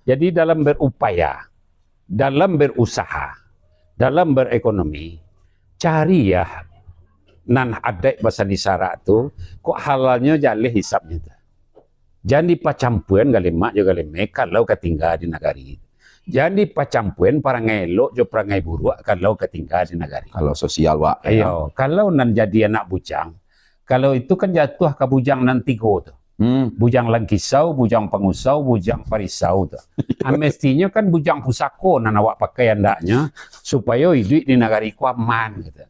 Jadi dalam berupaya, dalam berusaha, dalam berekonomi, cari ya nan ada bahasa disara tu, kok halalnya jaleh hisapnya tu. Jangan dipacampuan galemak juga galemek kalau ketinggal di negari. Jangan dipacampuan perangai elok jo perangai buruk kalau ketinggal di negari. Kalau sosial Wak. Ayo, kalau nan jadi anak bujang, kalau itu kan jatuh ke bujang nan tigo tu. Bujang langkisau, bujang pengusau, bujang parisau tu. Mestinya kan bujang pusako nan awak pakai andaknya supaya hidup di negari ku aman gitu.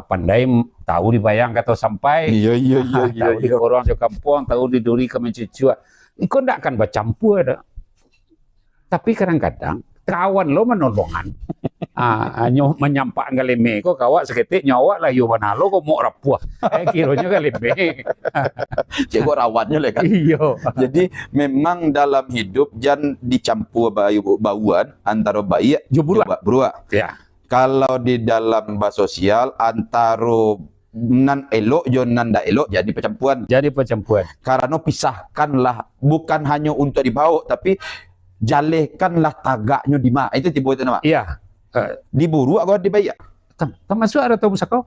Pandai tahu dibayang kata sampai. Iya. Tahu di korong ke kampung, tahu di duri ke mencucua. Ikut ndak akan bercampur dah. Tapi kadang-kadang kawan lo menolongan. Nyoh menyampak galeme ko kawak seketik nyawa lah yo banalo ko mau rapuh. Kiranya galeme. Cek rawannya lah kan. Iya. Jadi memang dalam hidup jangan dicampur bauan antara baik Jo buruk. buruk. Ya. Kalau di dalam bahasa sosial antara nan elok jo nan ndak elok jadi percampuran. Jadi percampuran. Karena pisahkanlah bukan hanya untuk dibawa tapi jalehkanlah tagaknya di mak. Itu tiba itu nama. Iya. Diburu atau dibayar? Termasuk ada tahu pusako?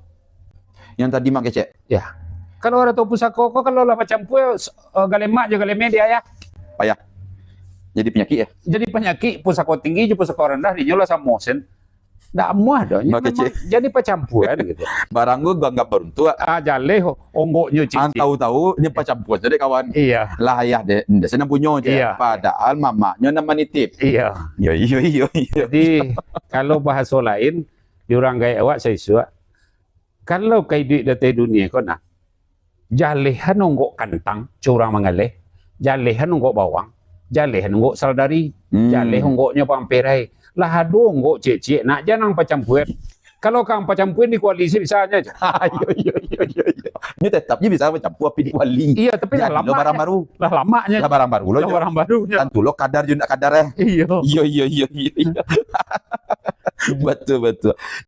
Yang tadi mak kecek. Ya. Kalau ada tahu pusako kok kalau lah campur galemak je galeme dia ya. Payah. Jadi penyakit ya. Jadi penyakit pusako tinggi je pusako rendah dinyola sama mosen. Ndak muah dah. Jadi percampuran gitu. Barang gua anggap beruntung. Jaleh onggoknya cici. Tahu-tahu ini percampuran jadi kawan. Iya. Lah ayah deh, sana punya aja. Iya. Padahal mamanya nama nitip. Iya. Iya. Jadi kalau bahasa lain di orang gaya awak saya suat. Kalau kau duit dari dunia kau nak, jalehan onggok kentang, curang mengalih, jalehan onggok bawang, jalehan onggok saladari, jaleh onggoknya pamperai. Lah ado onggok cek nak jangan pacampuran. Kalau kang pacampuran di koalisi misalnya aja. Iya. Ini tetapnya bisa bercampur api di kuali. Iya, tapi lah lama. Barang baru. Lah lamanya. Lah barang baru. Lah barang barunya. Tentu lo kadar juga kadar ya. Iya. Iya. Betul.